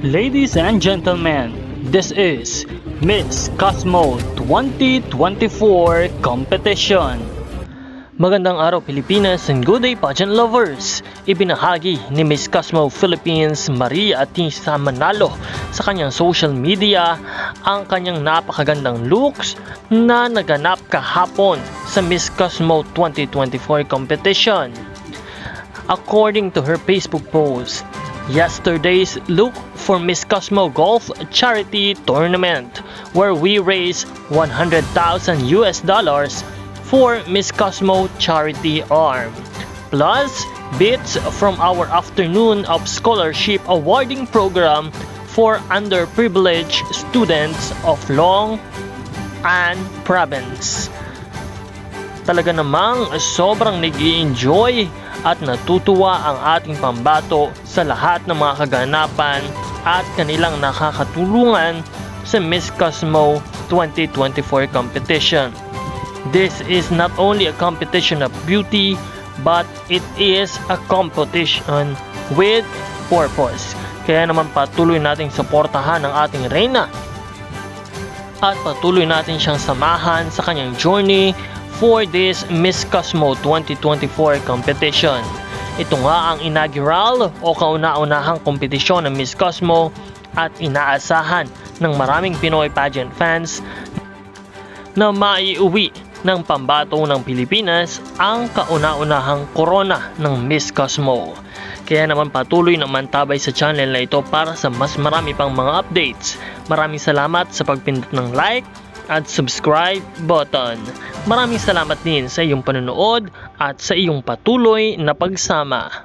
Ladies and gentlemen, this is Miss Cosmo 2024 competition. Magandang araw Pilipinas and good day pageant lovers! Ibinahagi ni Miss Cosmo Philippines Maria Atisa Manalo sa kanyang social media ang kanyang napakagandang looks na naganap kahapon sa Miss Cosmo 2024 competition. According to her Facebook post, yesterday's look for Miss Cosmo Golf Charity Tournament where we raised $100,000 for Miss Cosmo Charity Arm, plus bits from our afternoon of scholarship awarding program for underprivileged students of Long An Province. Talaga namang sobrang nag-i-enjoy at natutuwa ang ating pambato sa lahat ng mga kaganapan at kanilang nakakatulungan sa Miss Cosmo 2024 competition. This is not only a competition of beauty, but it is a competition with purpose. Kaya naman patuloy nating suportahan ang ating reyna at patuloy natin siyang samahan sa kanyang journey for this Miss Cosmo 2024 competition. Ito nga ang inaugural o kauna-unahang kompetisyon ng Miss Cosmo at inaasahan ng maraming Pinoy pageant fans na maiuwi ng pambato ng Pilipinas ang kauna-unahang korona ng Miss Cosmo. Kaya naman patuloy na mantabay sa channel na ito para sa mas marami pang mga updates. Maraming salamat sa pagpindot ng like at subscribe button. Maraming salamat din sa iyong panonood at sa iyong patuloy na pagsama.